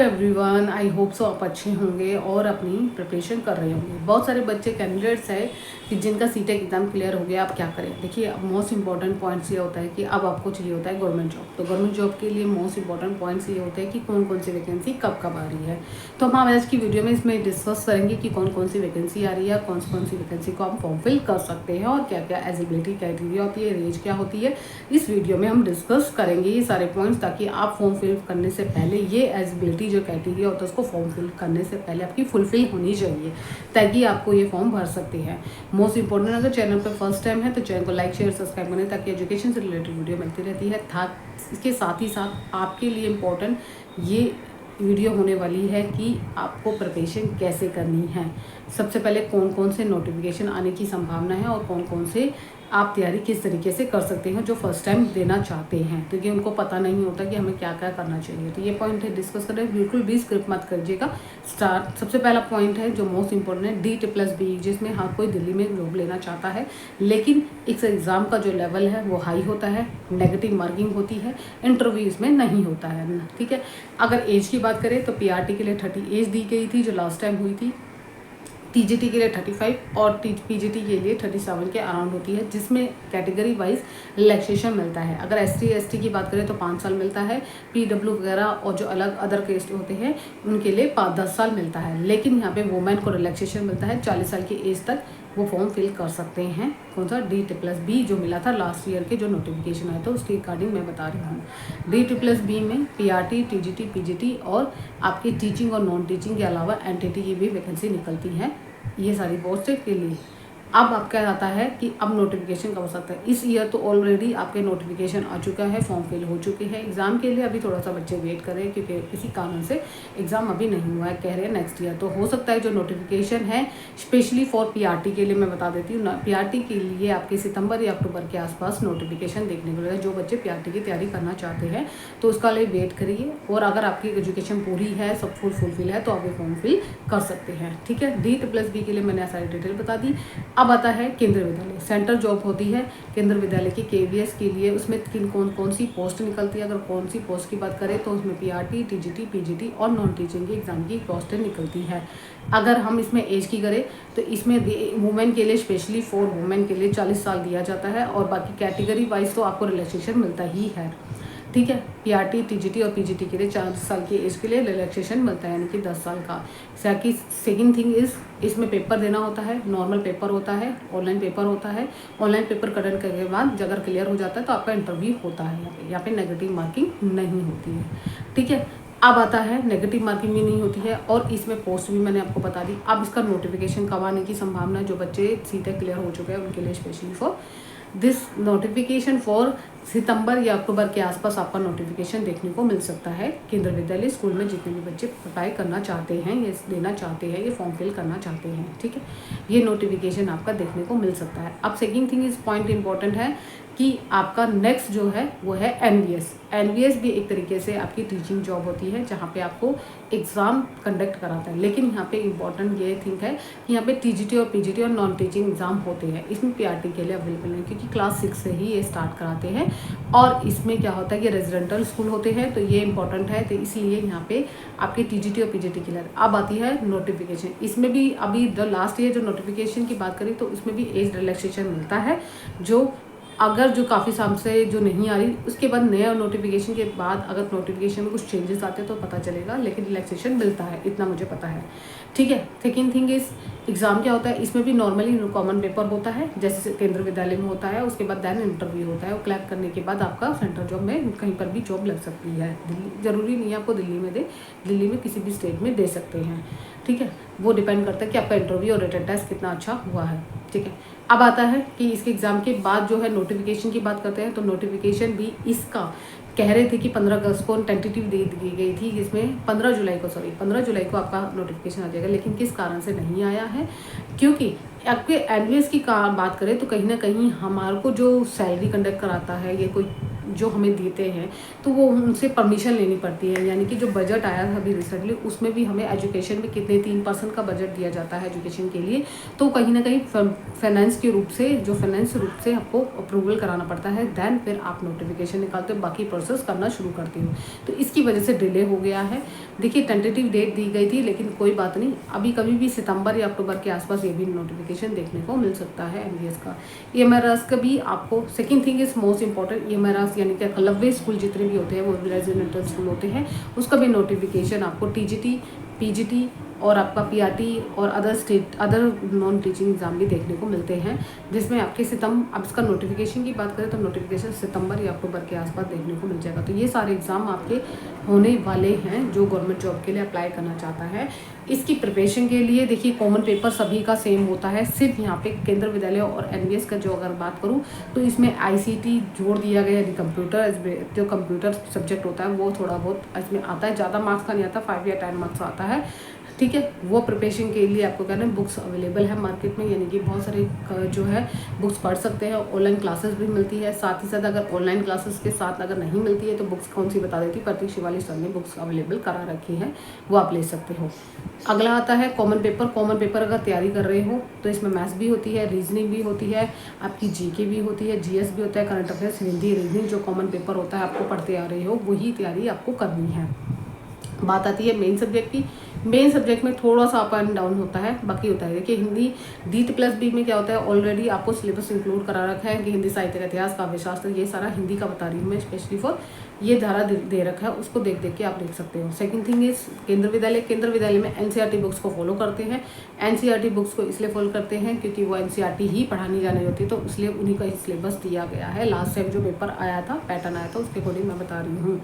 Everyone, I hope so आप अच्छे होंगे और अपनी प्रिपरेशन कर रहे होंगे। बहुत सारे बच्चे कैंडिडेट्स हैं कि जिनका सीटेक एग्जाम क्लियर हो गया। आप क्या करें? देखिए, अब मोस्ट इंपॉर्टेंट पॉइंट्स ये होता है कि अब आपको चाहिए होता है गवर्नमेंट जॉब। तो गवर्नमेंट जॉब के लिए मोस्ट इंपॉर्टेंट पॉइंट्स ये होते हैं कि कौन कौन सी वैकेंसी कब कब आ रही है। तो हम आज की वीडियो में इसमें डिस्कस करेंगे कि कौन कौन सी वैकेंसी आ रही है, कौन सी वैकेंसी को हम फॉर्म फिल कर सकते हैं और क्या क्या एलिजिबिलिटी क्राइटेरिया होती है, रेंज क्या होती है। इस वीडियो में हम डिस्कस करेंगे ये सारे पॉइंट्स, ताकि आप फॉर्म फिल करने से पहले ये एलिजिबिलिटी जो क्राइटेरिया होता है उसको फॉर्म फिल करने से पहले आपकी फुलफिल होनी चाहिए, ताकि आपको ये फॉर्म भर सकते हैं। मोस्ट इंपॉर्टेंट, अगर चैनल पर फर्स्ट टाइम है तो चैनल को लाइक शेयर सब्सक्राइब करें, ताकि एजुकेशन से रिलेटेड वीडियो मिलती रहती है। इसके साथ ही साथ आपके लिए इम्पोर्टेंट ये वीडियो होने वाली है कि आपको प्रिपरेशन कैसे करनी है। सबसे पहले कौन कौन से नोटिफिकेशन आने की संभावना है और कौन कौन से आप तैयारी किस तरीके से कर सकते हैं जो फर्स्ट टाइम देना चाहते हैं, क्योंकि उनको पता नहीं होता कि हमें क्या क्या करना चाहिए। तो ये पॉइंट है, डिस्कस करें, बिल्कुल भी स्क्रिप्ट मत करिएगा। स्टार्ट। सबसे पहला पॉइंट है जो मोस्ट इंपॉर्टेंट है, DT+B, जिसमें हाँ कोई दिल्ली में जॉब लेना चाहता है, लेकिन इस एग्ज़ाम का जो लेवल है वो हाई होता है, नेगेटिव मार्किंग होती है, इंटरव्यू इसमें नहीं होता है। ठीक है। अगर एज की बात करें तो PRT के लिए 30 एज दी गई थी जो लास्ट टाइम हुई थी, TGT के लिए 35 और PGT के लिए 37 के अराउंड होती है, जिसमें कैटेगरी वाइज रिलैक्सेशन मिलता है। अगर ST की बात करें तो 5 साल मिलता है, PW वगैरह और जो अलग अदर केस्ट होते हैं उनके लिए 10 साल मिलता है। लेकिन यहाँ पे वुमेन को रिलैक्सेशन मिलता है, 40 साल की एज तक वो फॉर्म फिल कर सकते हैं। कौन सा? DT+B जो मिला था लास्ट ईयर के जो नोटिफिकेशन आया था उसके अकॉर्डिंग मैं बता रही हूँ। DT+B में PRT, TGT, PGT और आपकी टीचिंग और नॉन टीचिंग के अलावा NTT की भी वैकेंसी निकलती है, ये सारी पोस्ट के लिए। अब आप क्या आता है कि अब नोटिफिकेशन कब हो सकता है। इस ईयर तो ऑलरेडी आपके नोटिफिकेशन आ चुका है, फॉर्म फिल हो चुके हैं। एग्ज़ाम के लिए अभी थोड़ा सा बच्चे वेट कर रहे हैं, क्योंकि किसी कारण से एग्ज़ाम अभी नहीं हुआ है, कह रहे हैं नेक्स्ट ईयर। तो हो सकता है जो नोटिफिकेशन है स्पेशली फॉर PRT के लिए, मैं बता देती हूँ, PRT के लिए आपके सितंबर या अक्टूबर के आसपास नोटिफिकेशन देखने को मिलेगा। जो बच्चे PRT की तैयारी करना चाहते हैं तो उसका लिए वेट करिए, और अगर आपकी एजुकेशन पूरी है, सब फुलफिल है, तो आप ये फॉर्म फिल कर सकते हैं। ठीक है। DT+B के लिए मैंने सारी डिटेल बता दी। अब आता है केंद्रीय विद्यालय, सेंटर जॉब होती है केंद्रीय विद्यालय की KVS के लिए। उसमें कौन सी पोस्ट निकलती है? अगर कौन सी पोस्ट की बात करें तो उसमें PRT, TGT, PGT और नॉन टीचिंग की एग्जाम की पोस्टें निकलती है। अगर हम इसमें एज की करें तो इसमें वुमेन के लिए, स्पेशली फॉर वुमेन के लिए 40 साल दिया जाता है, और बाकी कैटेगरी वाइज तो आपको रिलैक्सेशन मिलता ही है। ठीक है। PRT, TGT और PGT के लिए 40 साल की एज के लिए रिलैक्सेशन मिलता है, यानी कि 10 साल का। सेकंड थिंग इज, इसमें पेपर देना होता है, नॉर्मल पेपर होता है, ऑनलाइन पेपर होता है। ऑनलाइन पेपर कंडक्ट करने के बाद अगर क्लियर हो जाता है तो आपका इंटरव्यू होता है। यहाँ पे नेगेटिव मार्किंग नहीं होती है। ठीक है। अब आता है नेगेटिव मार्किंग भी नहीं होती है, और इसमें पोस्ट भी मैंने आपको बता दी। अब इसका नोटिफिकेशन कब आने की संभावना है? जो बच्चे सीटें क्लियर हो चुके हैं उनके लिए specially for this notification for सितंबर या अक्टूबर के आसपास आपका नोटिफिकेशन देखने को मिल सकता है। केंद्रीय विद्यालय स्कूल में जितने भी बच्चे अप्लाई करना चाहते हैं, ये देना चाहते हैं, ये फॉर्म फिल करना चाहते हैं, ठीक है, ये नोटिफिकेशन आपका देखने को मिल सकता है। अब सेकंड थिंग इस पॉइंट इंपॉर्टेंट है कि आपका नेक्स्ट जो है वो है NVS भी एक तरीके से आपकी टीचिंग जॉब होती है, जहाँ पे आपको एग्ज़ाम कंडक्ट कराता है। लेकिन यहाँ पे इम्पॉर्टेंट ये थिंक है कि यहाँ पे TGT और PGT और नॉन टीचिंग एग्ज़ाम होते हैं। इसमें PRT के लिए अवेलेबल नहीं, क्योंकि क्लास 6 से ही ये स्टार्ट कराते हैं, और इसमें क्या होता है कि रेजिडेंटल स्कूल होते हैं, तो ये इंपॉर्टेंट है। तो इसलिए यहाँ पे आपके TGT और PGT के लिए अब आती है नोटिफिकेशन। इसमें भी अभी लास्ट ईयर जो नोटिफिकेशन की बात करें तो उसमें भी एज रिलैक्सेशन मिलता है, जो अगर जो काफ़ी साल से जो नहीं आ रही, उसके बाद नया नोटिफिकेशन के बाद अगर नोटिफिकेशन में कुछ चेंजेस आते हैं तो पता चलेगा, लेकिन रिलैक्सेशन मिलता है, इतना मुझे पता है। ठीक है। सेकेंड थिंग इज, एग्ज़ाम क्या होता है, इसमें भी नॉर्मली कॉमन पेपर होता है जैसे केंद्रीय विद्यालय में होता है। उसके बाद दैन इंटरव्यू होता है, वो क्लैक करने के बाद आपका सेंट्रल जॉब में कहीं पर भी जॉब लग सकती है। ज़रूरी नहीं है आपको दिल्ली में दे, दिल्ली में किसी भी स्टेट में दे सकते हैं। ठीक है। वो डिपेंड करता है कि आपका इंटरव्यू और रिटन टेस्ट कितना अच्छा हुआ है। ठीक है। अब आता है कि इसके एग्ज़ाम के बाद जो है नोटिफिकेशन की बात करते हैं, तो नोटिफिकेशन भी इसका कह रहे थे कि 15 अगस्त को टेंटेटिव दे दी गई थी, जिसमें 15 जुलाई को आपका नोटिफिकेशन आ जाएगा। लेकिन किस कारण से नहीं आया है? क्योंकि आपके NVS की बात करें तो कहीं ना कहीं हमारे को जो सैलरी कंडक्ट कराता है, ये कोई जो हमें देते हैं तो वो उनसे परमिशन लेनी पड़ती है। यानी कि जो बजट आया था अभी रिसेंटली, उसमें भी हमें एजुकेशन में कितने 3% का बजट दिया जाता है एजुकेशन के लिए। तो कहीं ना कहीं फाइनेंस के रूप से आपको अप्रूवल कराना पड़ता है, देन फिर आप नोटिफिकेशन निकालते हो, बाकी प्रोसेस करना शुरू करते हो। तो इसकी वजह से डिले हो गया है। देखिए टेंटेटिव डेट दी गई थी, लेकिन कोई बात नहीं, अभी कभी भी सितंबर या अक्टूबर के आसपास ये भी नोटिफिकेशन देखने को मिल सकता है एमबीएस का। ईएमआरएस का भी आपको, second thing is most important, EMRS यानी कि एकलव्य स्कूल जितने भी होते हैं वो रेजिडेंटल स्कूल होते हैं, उसका भी नोटिफिकेशन आपको टीजीटी, पीजीटी और आपका पीआरटी और अदर नॉन टीचिंग एग्जाम भी देखने को मिलते हैं, जिसमें आपके अब इसका नोटिफिकेशन की बात करें तो नोटिफिकेशन सितंबर या अक्टूबर के आसपास देखने को मिल जाएगा। तो ये सारे एग्जाम आपके होने वाले हैं जो गवर्नमेंट जॉब के लिए अप्लाई करना चाहता है। इसकी प्रिपरेशन के लिए देखिए कॉमन पेपर सभी का सेम होता है, सिर्फ यहाँ पे केंद्र विद्यालय और एनवीएस का जो अगर बात करूँ तो इसमें आईसीटी जोड़ दिया गया है। कंप्यूटर सब्जेक्ट होता है वो थोड़ा बहुत इसमें आता है, ज़्यादा मार्क्स का नहीं आता, 5 या 10 मार्क्स आता है, ठीक है। वो प्रिपरेशन के लिए आपको कहना है बुक्स अवेलेबल है मार्केट में, यानी कि बहुत सारे जो है बुक्स पढ़ सकते हैं। ऑनलाइन क्लासेस भी मिलती है, साथ ही साथ अगर ऑनलाइन क्लासेस के साथ अगर नहीं मिलती है तो बुक्स कौन सी बता देती, प्रतीक शिवाली सर ने बुक्स अवेलेबल करा रखी हैं, वो आप ले सकते हो। अगला आता है कॉमन पेपर। कॉमन पेपर अगर तैयारी कर रहे हो तो इसमें मैथ्स भी होती है, रीजनिंग भी होती है, आपकी जीके भी होती है, जीएस भी होता है, करंट अफेयर्स, हिंदी, रीजनिंग, जो कॉमन पेपर होता है आपको पढ़ते आ रहे हो वही तैयारी आपको करनी है। बात आती है मेन सब्जेक्ट की। मेन सब्जेक्ट में थोड़ा सा अप एंड डाउन होता है, बाकी होता है। देखिए हिंदी DT+B में क्या होता है, ऑलरेडी आपको सिलेबस इंक्लूड करा रखा है कि हिंदी साहित्य का इतिहास, काव्यशास्त्र, ये सारा हिंदी का बता रही हूँ मैं, स्पेशली फॉर ये धारा दे रखा है, उसको देख के आप देख सकते हो। सेकंड थिंग इज केंद्र विद्यालय में एनसीईआरटी बुक्स को फॉलो करते हैं। एनसीईआरटी बुक्स को इसलिए फॉलो करते हैं क्योंकि वो एनसीईआरटी ही पढ़ानी जानी होती है, तो इसलिए उन्हीं का ही सिलेबस दिया गया है। लास्ट टाइम जो पेपर आया था, पैटर्न आया था, उसके अकॉर्डिंग मैं बता रही हूँ।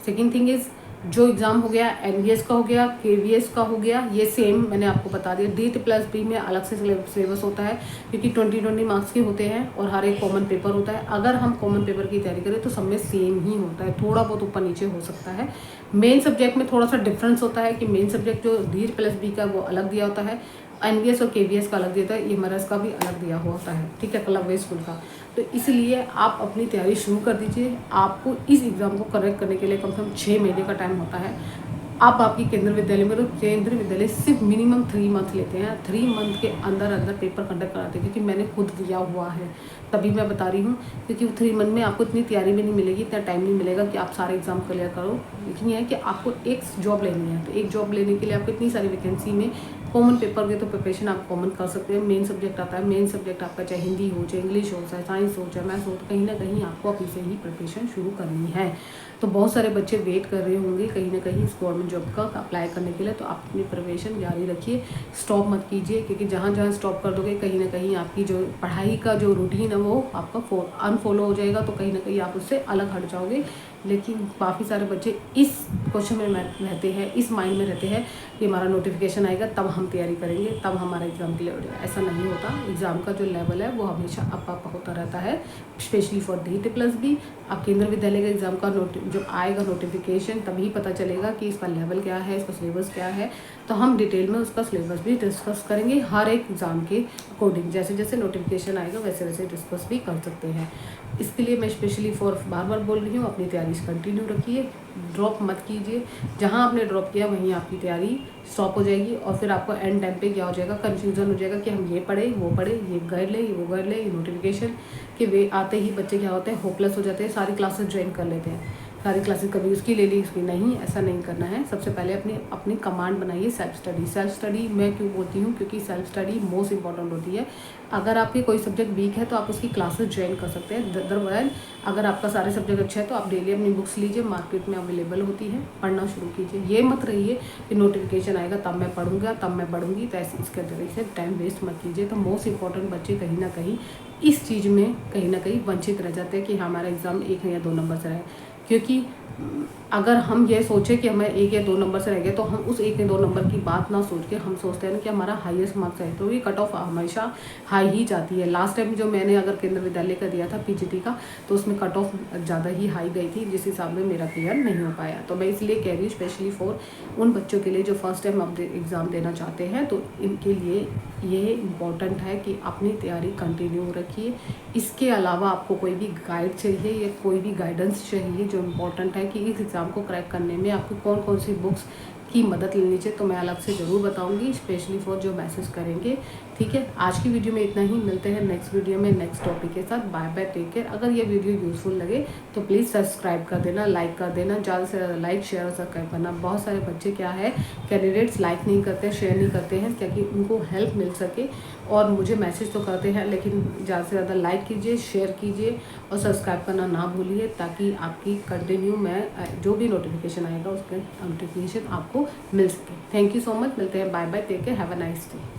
सेकेंड थिंग इज जो एग्ज़ाम हो गया एनवीएस का हो गया, केवीएस का हो गया, ये सेम मैंने आपको बता दिया। DT+B में अलग से सिलेबस होता है क्योंकि 20 मार्क्स के होते हैं और हर एक कॉमन पेपर होता है। अगर हम कॉमन पेपर की तैयारी करें तो सब में सेम ही होता है, थोड़ा बहुत ऊपर नीचे हो सकता है। मेन सब्जेक्ट में थोड़ा सा डिफरेंस होता है कि मेन सब्जेक्ट जो DT+B का वो अलग दिया होता है, एनवीएस और केवीएस का अलग दिया होता है, ईएमआरएस का भी अलग दिया हुआ होता है, ठीक है, एकलव्य स्कूल का। तो इसलिए आप अपनी तैयारी शुरू कर दीजिए। आपको इस एग्ज़ाम को करेक्ट करने के लिए कम से कम 6 महीने का टाइम होता है। आप आपकी केंद्र विद्यालय में, तो केंद्र विद्यालय सिर्फ मिनिमम 3 मंथ लेते हैं, 3 मंथ के अंदर पेपर कंडक्ट कराते हैं, क्योंकि मैंने खुद दिया हुआ है, तभी मैं बता रही हूँ। क्योंकि 3 मंथ में आपको इतनी तैयारी भी नहीं मिलेगी, इतना टाइम नहीं मिलेगा कि आप सारे एग्जाम क्लियर करो। लेकिन यह है कि आपको एक जॉब लेनी है, तो एक जॉब लेने के लिए आपको इतनी सारी वैकेंसी में कॉमन पेपर के तो प्रिपरेशन आप कॉमन कर सकते हैं। मेन सब्जेक्ट आता है, मेन सब्जेक्ट आपका चाहे हिंदी हो, चाहे इंग्लिश हो, चाहे साइंस हो, चाहे मैथ्स हो, तो कहीं ना कहीं आपको अभी से ही प्रिपरेशन शुरू करनी है। तो बहुत सारे बच्चे वेट कर रहे होंगे कहीं ना कहीं इस गवर्नमेंट जॉब का अप्लाई करने के लिए, तो आप अपनी प्रिपरेशन जारी रखिए, स्टॉप मत कीजिए, क्योंकि जहाँ जहाँ स्टॉप कर दोगे कहीं ना कहीं आपकी जो पढ़ाई का जो रूटीन है वो आपका अनफॉलो हो जाएगा, तो कहीं ना कहीं आप उससे अलग हट जाओगे। लेकिन काफ़ी सारे बच्चे इस क्वेश्चन में रहते हैं, इस माइंड में रहते हैं कि हमारा नोटिफिकेशन आएगा तब हम तैयारी करेंगे, तब हमारा एग्ज़ाम क्लियर हो जाएगा। ऐसा नहीं होता, एग्ज़ाम का जो लेवल है वो हमेशा अप होता रहता है, स्पेशली फॉर DT+B। अब केंद्र विद्यालय के एग्ज़ाम का जो आएगा नोटिफिकेशन, तभी पता चलेगा कि इसका लेवल क्या है, इसका सिलेबस क्या है। तो हम डिटेल में उसका सिलेबस भी डिस्कस करेंगे हर एक एग्ज़ाम के अकॉर्डिंग, जैसे जैसे नोटिफिकेशन आएगा वैसे वैसे डिस्कस भी कर सकते हैं। इसके लिए मैं स्पेशली बार बार बोल रही हूँ, अपनी तैयारी कंटिन्यू रखिए, ड्रॉप मत कीजिए। जहाँ आपने ड्रॉप किया वहीं आपकी तैयारी स्टॉप हो जाएगी और फिर आपको एंड टाइम पे क्या हो जाएगा, कन्फ्यूज़न हो जाएगा कि हम ये पढ़े वो पढ़े, ये कर ले वो कर ले। ये नोटिफिकेशन के वे आते ही बच्चे क्या होते हैं, होपलेस हो जाते हैं, सारी क्लासेस ज्वाइन कर लेते हैं, सारी क्लासेस कभी उसकी ले ली उसकी नहीं, ऐसा नहीं करना है। सबसे पहले अपनी कमांड बनाइए सेल्फ स्टडी। मैं क्यों बोलती हूँ, क्योंकि सेल्फ स्टडी मोस्ट इंपॉर्टेंट होती है। अगर आपके कोई सब्जेक्ट वीक है तो आप उसकी क्लासेस ज्वाइन कर सकते हैं, अदरवाइज अगर आपका सारे सब्जेक्ट अच्छा है तो आप डेली अपनी बुक्स लीजिए, मार्केट में अवेलेबल होती है, पढ़ना शुरू कीजिए। ये मत रहिए कि नोटिफिकेशन आएगा तब मैं पढ़ूंगा तब मैं पढ़ूंगी, तो ऐसे इसके तरीके से टाइम वेस्ट मत कीजिए। तो मोस्ट इंपॉर्टेंट बच्चे कहीं ना कहीं इस चीज़ में कहीं ना कहीं वंचित रह जाते हैं कि हमारा एग्ज़ाम 1 या 2 नंबर से रहे, क्योंकि अगर हम ये सोचें कि हमें 1 या 2 नंबर से रह गए, तो हम उस 1 या 2 नंबर की बात ना सोच के हम सोचते हैं ना कि हमारा हाईएस्ट मार्क्स है, तो ये कट ऑफ हमेशा हाई ही जाती है। लास्ट टाइम जो मैंने अगर केंद्र विद्यालय का दिया था पीजीटी का, तो उसमें कट ऑफ ज़्यादा ही हाई गई थी, जिस हिसाब में मेरा क्लियर नहीं हो पाया। तो मैं इसलिए कह रही हूँ स्पेशली फॉर उन बच्चों के लिए जो फर्स्ट टाइम अब एग्ज़ाम देना चाहते हैं, तो इनके लिए ये इम्पॉर्टेंट है कि अपनी तैयारी कंटिन्यू रखिए। इसके अलावा आपको कोई भी गाइड चाहिए या कोई भी गाइडेंस चाहिए, जो इम्पोर्टेंट है कि इस एग्ज़ाम को क्रैक करने में आपको कौन कौन सी बुक्स की मदद लेनी चाहिए, तो मैं अलग से ज़रूर बताऊंगी, स्पेशली फॉर जो मैसेज करेंगे। ठीक है, आज की वीडियो में इतना ही। मिलते हैं नेक्स्ट वीडियो में नेक्स्ट टॉपिक के साथ। Bye bye, take care. अगर ये वीडियो यूज़फुल लगे तो प्लीज़ सब्सक्राइब कर देना, लाइक कर देना, ज़्यादा से ज़्यादा लाइक शेयर और सब्सक्राइब करना। बहुत सारे बच्चे क्या है, कैंडिडेट्स लाइक नहीं करते, शेयर नहीं करते हैं, ताकि उनको हेल्प मिल सके। और मुझे मैसेज तो करते हैं, लेकिन ज़्यादा से ज़्यादा लाइक कीजिए, शेयर कीजिए और सब्सक्राइब करना ना भूलिए, ताकि आपकी कंटिन्यू मैं जो भी नोटिफिकेशन आएगा उसका नोटिफिकेशन आपको मिल सके। Thank you so much. मिलते हैं। Bye bye, take care, have a nice day.